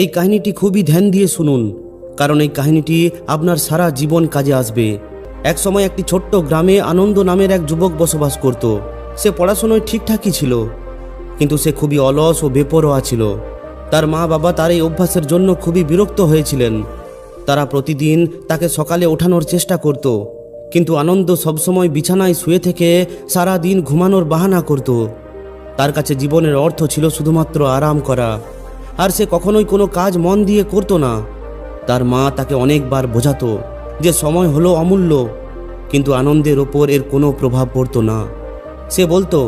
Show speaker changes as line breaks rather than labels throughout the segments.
এই কাহিনীটি খুবই ধ্যান দিয়ে শুনুন, কারণ এই কাহিনীটি আপনার সারা জীবন কাজে আসবে। এক সময় একটি ছোট্ট গ্রামে আনন্দ নামের এক যুবক বসবাস করত। সে পড়াশোনায় ঠিকঠাকই ছিল, কিন্তু সে খুবই অলস ও বেপরোয়া ছিল। তার মা বাবা তার এই অভ্যাসের জন্য খুবই বিরক্ত হয়েছিলেন। তারা প্রতিদিন তাকে সকালে ওঠানোর চেষ্টা করত, কিন্তু আনন্দ সবসময় বিছানায় শুয়ে থেকে সারা দিন ঘুমানোর বাহানা করত। তার কাছে জীবনের অর্থ ছিল শুধুমাত্র আরাম করা, আর সে কখনোই কোনো কাজ মন দিয়ে করত না। তার মা তাকে অনেকবার বোঝাতো যে সময় হলো অমূল্য, কিন্তু আনন্দের ওপর এর কোনো প্রভাব পড়তো না। সে বলতো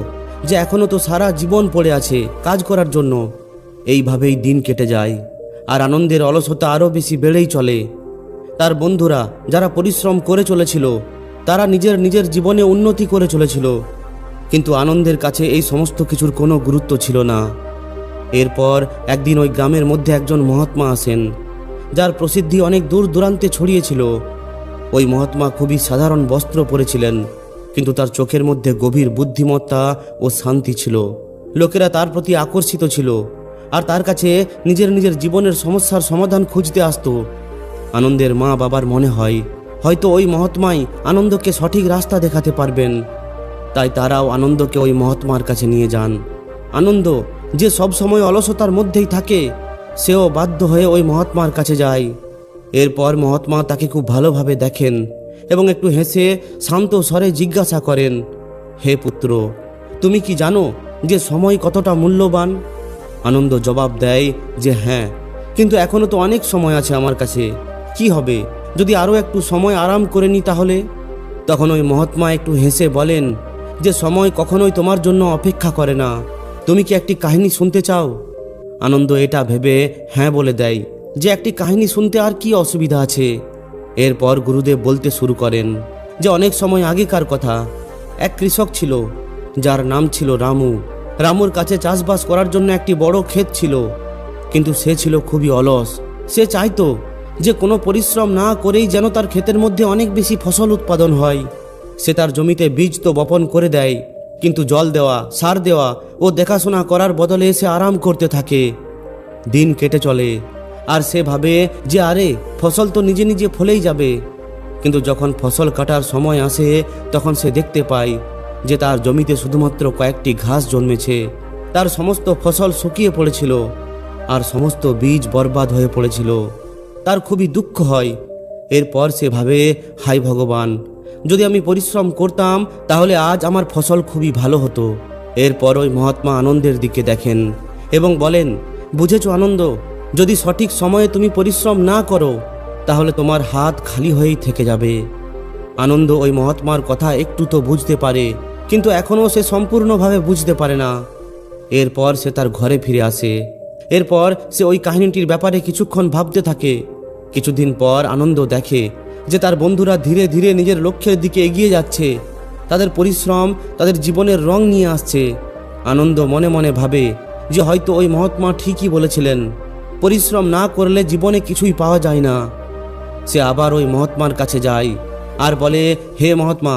যে এখনও তো সারা জীবন পড়ে আছে কাজ করার জন্য। এইভাবেই দিন কেটে যায়, আর আনন্দের অলসতা আরও বেশি বেড়েই চলে। তার বন্ধুরা যারা পরিশ্রম করে চলেছিল, তারা নিজের নিজের জীবনে উন্নতি করে চলেছিল, কিন্তু আনন্দের কাছে এই সমস্ত কিছুর কোনো গুরুত্ব ছিল না। এরপর একদিন ওই গ্রামের মধ্যে একজন মহাত্মা আসেন, যার প্রসিদ্ধি অনেক দূর দূরান্তে ছড়িয়েছিল। ওই মহাত্মা খুবই সাধারণ বস্ত্র পরেছিলেন, কিন্তু তার চোখের মধ্যে গভীর বুদ্ধিমত্তা ও শান্তি ছিল। লোকেরা তার প্রতি আকর্ষিত ছিল, আর তার কাছে নিজের নিজের জীবনের সমস্যার সমাধান খুঁজতে আসত। আনন্দের মা বাবার মনে হয় হয়তো ওই মহাত্মাই আনন্দকে সঠিক রাস্তা দেখাতে পারবেন। তাই তারাও আনন্দকে ওই মহাত্মার কাছে নিয়ে যান। আনন্দ, যে সব সময় অলসতার মধ্যেই থাকে, সেও বাধ্য হয়ে ওই মহাত্মার কাছে যায়। এরপর মহাত্মা তাকে খুব ভালোভাবে দেখেন এবং একটু হেসে শান্ত স্বরে জিজ্ঞাসা করেন, হে পুত্র, তুমি কি জানো যে সময় কতটা মূল্যবান? আনন্দ জবাব দেয় যে হ্যাঁ, কিন্তু এখনও তো অনেক সময় আছে আমার কাছে। কি হবে যদি আরও একটু সময় আরাম করে নিই তাহলে? তখন ওই মহাত্মা একটু হেসে বলেন যে সময় কখনোই তোমার জন্য অপেক্ষা করে না। তুমি কি একটি কাহিনী শুনতে চাও? আনন্দ এটা ভেবে হ্যাঁ বলে দেয় যে একটি কাহিনী শুনতে আর কি অসুবিধা আছে। এরপর গুরুদেব বলতে শুরু করেন যে অনেক সময় আগেকার কথা। এক কৃষক ছিল, যার নাম ছিল রামু। রামুর কাছে চাষবাস করার জন্য একটি বড় ক্ষেত ছিল, কিন্তু সে ছিল খুবই অলস। সে চাইতো যে কোনো পরিশ্রম না করেই যেন তার ক্ষেতের মধ্যে অনেক বেশি ফসল উৎপাদন হয়। সে তার জমিতে বীজ তো বপন করে দেয়, কিন্তু জল দেওয়া, সার দেওয়া ও দেখাশোনা করার বদলে সে আরাম করতে থাকে। দিন কেটে চলে, আর সে ভাবে যে আরে ফসল তো নিজে নিজে ফলেই যাবে। কিন্তু যখন ফসল কাটার সময় আসে, তখন সে দেখতে পায় যে তার জমিতে শুধুমাত্র কয়েকটি ঘাস জন্মেছে। তার সমস্ত ফসল শুকিয়ে পড়েছিল, আর সমস্ত বীজ বরবাদ হয়ে পড়েছিল। তার খুবই দুঃখ হয়। এরপর সে ভাবে, হায় ভগবান, যদি আমি পরিশ্রম করতাম তাহলে আজ আমার ফসল খুবই ভালো হতো। এরপর ওই মহাত্মা আনন্দের দিকে দেখেন এবং বলেন, বুঝেছো আনন্দ, যদি সঠিক সময়ে তুমি পরিশ্রম না করো তাহলে তোমার হাত খালি হয়েই থেকে যাবে। আনন্দ ওই মহাত্মার কথা একটু তো বুঝতে পারে, কিন্তু এখনও সে সম্পূর্ণভাবে বুঝতে পারে না। এরপর সে তার ঘরে ফিরে আসে। এরপর সে ওই কাহিনীটির ব্যাপারে কিছুক্ষণ ভাবতে থাকে। কিছুদিন পর আনন্দ দেখে যে তার বন্ধুরা ধীরে ধীরে নিজের লক্ষ্যের দিকে এগিয়ে যাচ্ছে। তাদের পরিশ্রম তাদের জীবনের রং নিয়ে আসছে। আনন্দ মনে মনে ভাবে যে হয়তো ওই মহাত্মা ঠিকই বলেছিলেন, পরিশ্রম না করলে জীবনে কিছুই পাওয়া যায় না। সে আবার ওই মহাত্মার কাছে যায় আর বলে, হে মহাত্মা,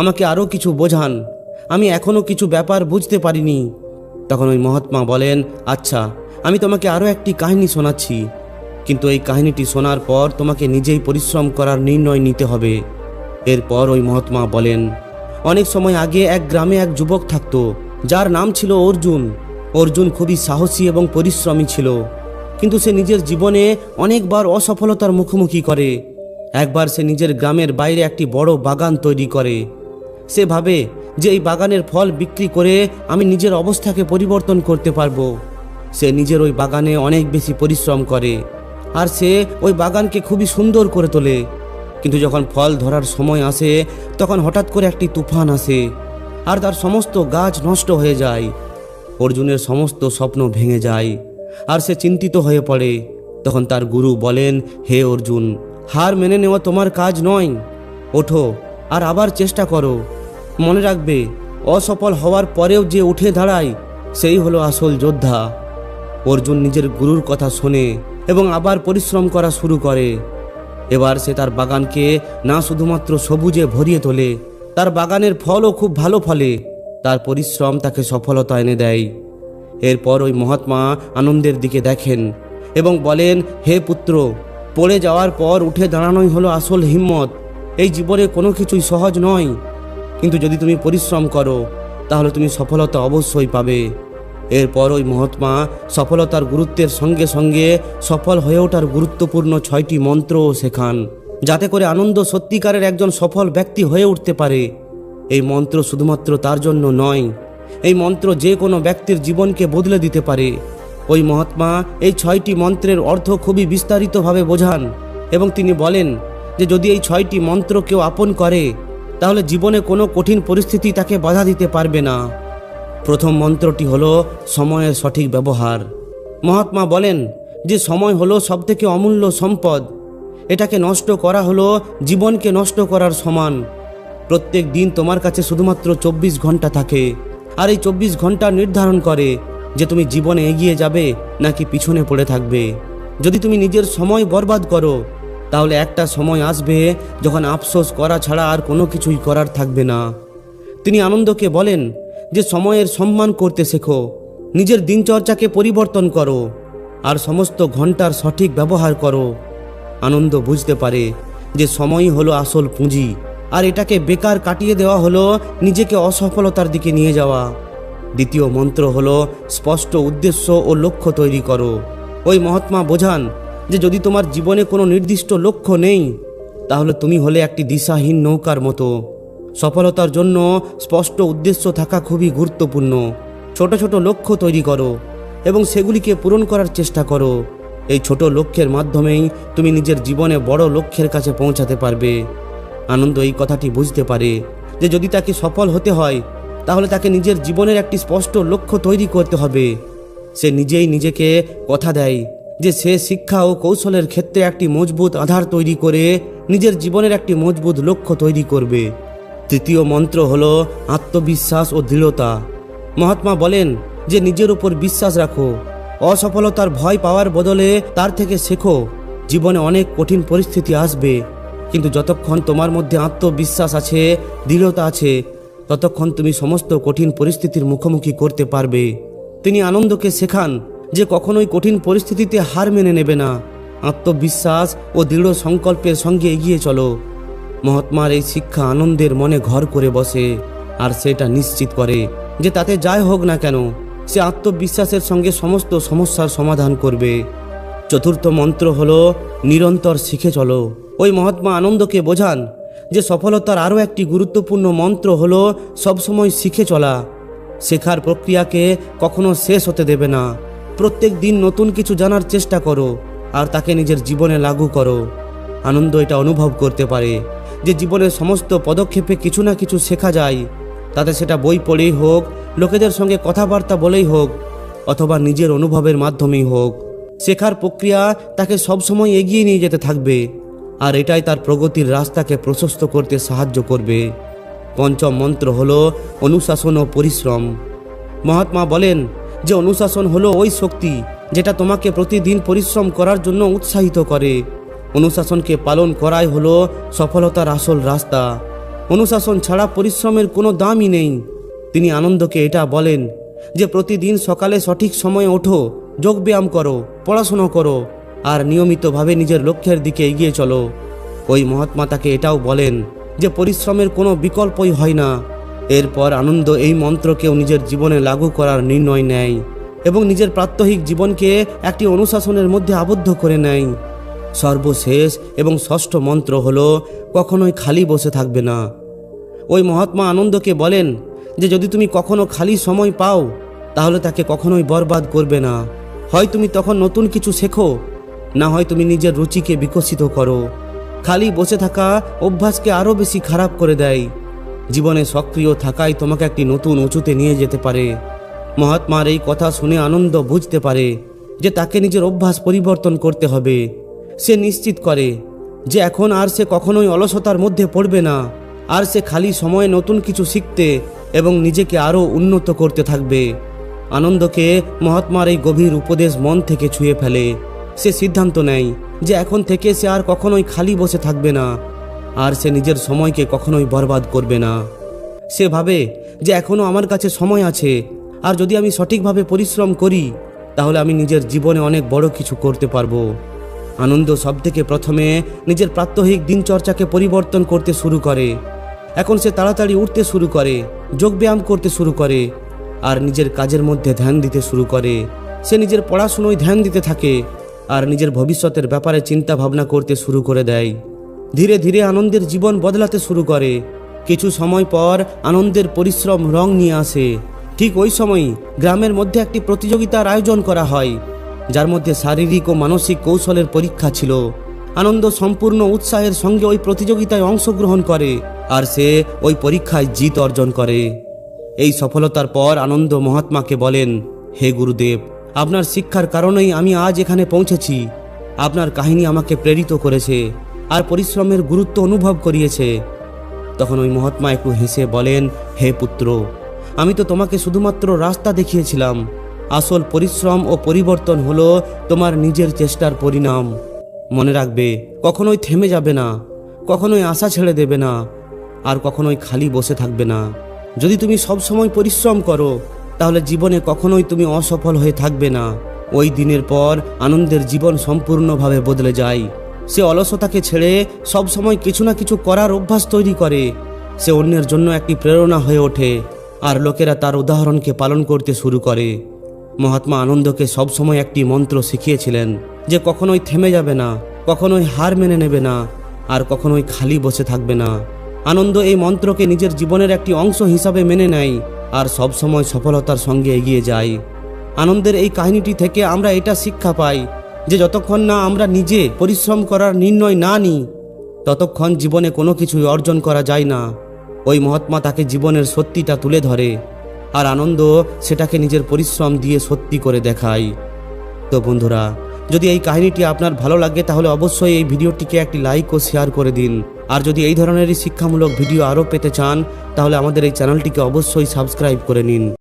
আমাকে আরও কিছু বোঝান, আমি এখনও কিছু ব্যাপার বুঝতে পারিনি। তখন ওই মহাত্মা বলেন, আচ্ছা, আমি তোমাকে আরও একটি কাহিনী শোনাচ্ছি, কিন্তু এই কাহিনীটি শোনার পর তোমাকে নিজেই পরিশ্রম করার নির্ণয় নিতে হবে। এরপর ওই মহাত্মা বলেন, অনেক সময় আগে এক গ্রামে এক যুবক থাকতো, যার নাম ছিল অর্জুন। অর্জুন খুবই সাহসী এবং পরিশ্রমী ছিল, কিন্তু সে নিজের জীবনে অনেকবার অসফলতার মুখোমুখি করে। একবার সে নিজের গ্রামের বাইরে একটি বড় বাগান তৈরি করে। সে ভাবে যে এই বাগানের ফল বিক্রি করে আমি নিজের অবস্থাকে পরিবর্তন করতে পারবো। সে নিজের ওই বাগানে অনেক বেশি পরিশ্রম করে, আর সে ওই বাগানকে খুবই সুন্দর করে তোলে। কিন্তু যখন ফল ধরার সময় আসে, তখন হঠাৎ করে একটি তুফান আসে, আর তার সমস্ত গাছ নষ্ট হয়ে যায়। অর্জুনের সমস্ত স্বপ্ন ভেঙে যায়, আর সে চিন্তিত হয়ে পড়ে। তখন তার গুরু বলেন, হে অর্জুন, হার মেনে নেওয়া তোমার কাজ নয়। ওঠো আর আবার চেষ্টা করো। মনে রাখবে, অসফল হওয়ার পরেও যে উঠে দাঁড়ায় সেই হলো আসল যোদ্ধা। অর্জুন নিজের গুরুর কথা শোনে এবং আবার পরিশ্রম করা শুরু করে। এবার সে তার বাগানকে না শুধুমাত্র সবুজে ভরিয়ে তোলে, তার বাগানের ফলও খুব ভালো ফলে। তার পরিশ্রম তাকে সফলতা এনে দেয়। এরপর ওই মহাত্মা আনন্দের দিকে দেখেন এবং বলেন, হে পুত্র, পড়ে যাওয়ার পর উঠে দাঁড়ানোই হলো আসল হিম্মত। এই জীবনে কোনো কিছুই সহজ নয়, কিন্তু যদি তুমি পরিশ্রম করো তাহলে তুমি সফলতা অবশ্যই পাবে। এরপর ওই মহাত্মা সফলতার গুরুত্বের সঙ্গে সঙ্গে সফল হয়ে ওঠার গুরুত্বপূর্ণ 6টি মন্ত্রও শেখান, যাতে করে আনন্দ সত্যিকারের একজন সফল ব্যক্তি হয়ে উঠতে পারে। এই মন্ত্র শুধুমাত্র তার জন্য নয়, এই মন্ত্র যে কোনো ব্যক্তির জীবনকে বদলে দিতে পারে। ওই মহাত্মা এই 6টি মন্ত্রের অর্থ খুবই বিস্তারিতভাবে বোঝান এবং তিনি বলেন যে যদি এই 6টি মন্ত্র কেউ আপন করে তাহলে জীবনে কোনো কঠিন পরিস্থিতি তাকে বাধা দিতে পারবে না। প্রথম মন্ত্রটি হলো সময়ের সঠিক ব্যবহার। মহাত্মা বলেন যে সময় হলো সবথেকে অমূল্য সম্পদ। এটাকে নষ্ট করা হলো জীবনকে নষ্ট করার সমান। প্রত্যেক দিন তোমার কাছে শুধুমাত্র 24 ঘন্টা থাকে, আর এই 24 ঘন্টা নির্ধারণ করে যে তুমি জীবনে এগিয়ে যাবে নাকি পিছনে পড়ে থাকবে। যদি তুমি নিজের সময় বরবাদ করো তাহলে একটা সময় আসবে যখন আফসোস করা ছাড়া আর কোনো কিছুই করার থাকবে না। তিনি আনন্দকে বলেন যে সময়ের সম্মান করতে শেখো, নিজের দিনচর্চাকে পরিবর্তন করো আর সমস্ত ঘন্টার সঠিক ব্যবহার করো। আনন্দ বুঝতে পারে যে সময়ই হলো আসল পুঁজি, আর এটাকে বেকার কাটিয়ে দেওয়া হলো নিজেকে অসফলতার দিকে নিয়ে যাওয়া। দ্বিতীয় মন্ত্র হলো স্পষ্ট উদ্দেশ্য ও লক্ষ্য তৈরি করো। ওই মহাত্মা বোঝান যে যদি তোমার জীবনে কোনো নির্দিষ্ট লক্ষ্য নেই তাহলে তুমি হলে একটি দিশাহীন নৌকার মতো। সফলতার জন্য স্পষ্ট উদ্দেশ্য থাকা খুবই গুরুত্বপূর্ণ। ছোট ছোট লক্ষ্য তৈরি করো এবং সেগুলিকে পূরণ করার চেষ্টা করো। এই ছোট লক্ষ্যের মাধ্যমেই তুমি নিজের জীবনে বড় লক্ষ্যের কাছে পৌঁছাতে পারবে। আনন্দ এই কথাটি বুঝতে পারে যে যদি তাকে সফল হতে হয় তাহলে তাকে নিজের জীবনের একটি স্পষ্ট লক্ষ্য তৈরি করতে হবে। সে নিজেই নিজেকে কথা দেয় যে সে শিক্ষা ও কৌশলের ক্ষেত্রে একটি মজবুত আধার তৈরি করে নিজের জীবনের একটি মজবুত লক্ষ্য তৈরি করবে। তৃতীয় মন্ত্র হলো আত্মবিশ্বাস ও দৃঢ়তা। মহাত্মা বলেন যে নিজের উপর বিশ্বাস রাখো, অসফলতার ভয় পাওয়ার বদলে তার থেকে শেখো। জীবনে অনেক কঠিন পরিস্থিতি আসবে, কিন্তু যতক্ষণ তোমার মধ্যে আত্মবিশ্বাস আছে, দৃঢ়তা আছে, ততক্ষণ তুমি সমস্ত কঠিন পরিস্থিতির মুখোমুখি করতে পারবে। তিনি আনন্দকে শেখান যে কখনোই কঠিন পরিস্থিতিতে হার মেনে নেবে না। আত্মবিশ্বাস ও দৃঢ় সংকল্পের সঙ্গে এগিয়ে চলো। মহাত্মার এই শিক্ষা আনন্দের মনে ঘর করে বসে, আর সেটা নিশ্চিত করে যে তাতে যাই হোক না কেন সে আত্মবিশ্বাসের সঙ্গে সমস্ত সমস্যার সমাধান করবে। চতুর্থ মন্ত্র হলো নিরন্তর শিখে চলো। ওই মহাত্মা আনন্দকে বোঝান যে সফলতার আরও একটি গুরুত্বপূর্ণ মন্ত্র হলো সবসময় শিখে চলা। শেখার প্রক্রিয়াকে কখনো শেষ হতে দেবে না। প্রত্যেক দিন নতুন কিছু জানার চেষ্টা করো আর তাকে নিজের জীবনে লাগু করো। আনন্দ এটা অনুভব করতে পারে যে জীবনের সমস্ত পদক্ষেপে কিছু না কিছু শেখা যায়, তাতে সেটা বই পড়েই হোক, লোকেদের সঙ্গে কথাবার্তা বলেই হোক, অথবা নিজের অনুভবের মাধ্যমেই হোক। শেখার প্রক্রিয়া তাকে সবসময় এগিয়ে নিয়ে যেতে থাকবে, আর এটাই তার প্রগতির রাস্তাকে প্রশস্ত করতে সাহায্য করবে। পঞ্চম মন্ত্র হলো অনুশাসন ও পরিশ্রম। মহাত্মা বলেন যে অনুশাসন হলো ওই শক্তি যেটা তোমাকে প্রতিদিন পরিশ্রম করার জন্য উৎসাহিত করে। অনুশাসনকে পালন করাই হলো সফলতার আসল রাস্তা। অনুশাসন ছাড়া পরিশ্রমের কোনো দামই নেই। তিনি আনন্দকে এটা বলেন যে প্রতিদিন সকালে সঠিক সময়ে ওঠো, যোগব্যায়াম করো, পড়াশোনা করো আর নিয়মিতভাবে নিজের লক্ষ্যের দিকে এগিয়ে চলো। ওই মহাত্মা তাকে এটাও বলেন যে পরিশ্রমের কোনো বিকল্পই হয় না। এরপর আনন্দ এই মন্ত্রকেও নিজের জীবনে লাগু করার নির্ণয় নেয় এবং নিজের প্রাত্যহিক জীবনকে একটি অনুশাসনের মধ্যে আবদ্ধ করে নেয়। সর্বশেষ এবং ষষ্ঠ মন্ত্র হলো কখনোই খালি বসে থাকবে না। ওই মহাত্মা আনন্দকে বলেন যে যদি তুমি কখনো খালি সময় পাও তাহলে তাকে কখনোই বরবাদ করবে না। হয় তুমি তখন নতুন কিছু শেখো, না হয় তুমি নিজের রুচিকে বিকশিত করো। খালি বসে থাকা অভ্যাসকে আরও বেশি খারাপ করে দেয়। জীবনে সক্রিয় থাকাই তোমাকে একটি নতুন উঁচুতে নিয়ে যেতে পারে। মহাত্মার এই কথা শুনে আনন্দ বুঝতে পারে যে তাকে নিজের অভ্যাস পরিবর্তন করতে হবে। সে নিশ্চিত করে যে এখন আর সে কখনোই অলসতার মধ্যে পড়বে না, আর সে খালি সময়ে নতুন কিছু শিখতে এবং নিজেকে আরও উন্নত করতে থাকবে। আনন্দকে মহাত্মার এই গভীর উপদেশ মন থেকে ছুঁয়ে ফেলে। সে সিদ্ধান্ত নেয় যে এখন থেকে সে আর কখনোই খালি বসে থাকবে না, আর সে নিজের সময়কে কখনোই বরবাদ করবে না। সে ভাবে যে এখনও আমার কাছে সময় আছে, আর যদি আমি সঠিকভাবে পরিশ্রম করি তাহলে আমি নিজের জীবনে অনেক বড় কিছু করতে পারবো। আনন্দ সবথেকে প্রথমে নিজের প্রাত্যহিক দিনচর্চাকে পরিবর্তন করতে শুরু করে। এখন সে তাড়াতাড়ি উঠতে শুরু করে, যোগব্যায়াম করতে শুরু করে আর নিজের কাজের মধ্যে ধ্যান দিতে শুরু করে। সে নিজের পড়াশুনোয় ধ্যান দিতে থাকে আর নিজের ভবিষ্যতের ব্যাপারে চিন্তা ভাবনা করতে শুরু করে দেয়। ধীরে ধীরে আনন্দের জীবন বদলাতে শুরু করে। কিছু সময় পর আনন্দের পরিশ্রম রং নিয়ে আসে। ঠিক ওই সময়ই গ্রামের মধ্যে একটি প্রতিযোগিতার আয়োজন করা হয়, যার মধ্যে শারীরিক ও মানসিক কৌশলের পরীক্ষা ছিল। আনন্দ সম্পূর্ণ উৎসাহের সঙ্গে ওই প্রতিযোগিতায় অংশগ্রহণ করে আর সে ওই পরীক্ষায় জিত অর্জন করে। এই সফলতার পর আনন্দ মহাত্মাকে বলেন, হে গুরুদেব, আপনার শিক্ষার কারণেই আমি আজ এখানে পৌঁছেছি। আপনার কাহিনী আমাকে প্রেরিত করেছে আর পরিশ্রমের গুরুত্ব অনুভব করিয়েছে। তখন ওই মহাত্মা একটু হেসে বলেন, হে পুত্র, আমি তো তোমাকে শুধুমাত্র রাস্তা দেখিয়েছিলাম। আসল পরিশ্রম ও পরিবর্তন হলো তোমার নিজের চেষ্টার পরিণাম। মনে রাখবে, কখনোই থেমে যাবে না, কখনোই আশা ছেড়ে দেবে না আর কখনোই খালি বসে থাকবে না। যদি তুমি সবসময় পরিশ্রম করো তাহলে জীবনে কখনোই তুমি অসফল হয়ে থাকবে না। ওই দিনের পর আনন্দের জীবন সম্পূর্ণভাবে বদলে যায়। সে অলসতাকে ছেড়ে সবসময় কিছু না কিছু করার অভ্যাস তৈরি করে। সে অন্যের জন্য একটি প্রেরণা হয়ে ওঠে আর লোকেরা তার উদাহরণকে পালন করতে শুরু করে। মহাত্মা আনন্দকে সবসময় একটি মন্ত্র শিখিয়েছিলেন যে কখনোই থেমে যাবে না, কখনোই হার মেনে নেবে না আর কখনোই খালি বসে থাকবে না। আনন্দ এই মন্ত্রকে নিজের জীবনের একটি অংশ হিসাবে মেনে নেয় আর সবসময় সফলতার সঙ্গে এগিয়ে যায়। আনন্দের এই কাহিনীটি থেকে আমরা এটা শিক্ষা পাই যে যতক্ষণ না আমরা নিজে পরিশ্রম করার নির্ণয় না নিই, ততক্ষণ জীবনে কোনো কিছুই অর্জন করা যায় না। ওই মহাত্মা তাকে জীবনের সত্যিটা তুলে ধরে আর আনন্দ সেটাকে নিজের পরিশ্রম দিয়ে সত্যি করে দেখায়। তো বন্ধুরা, যদি এই কাহিনীটি আপনার ভালো লাগে তাহলে অবশ্যই এই ভিডিওটিকে একটি লাইক ও শেয়ার করে দিন। আর যদি এই ধরনেরই শিক্ষামূলক ভিডিও আরও পেতে চান তাহলে আমাদের এই চ্যানেলটিকে অবশ্যই সাবস্ক্রাইব করে নিন।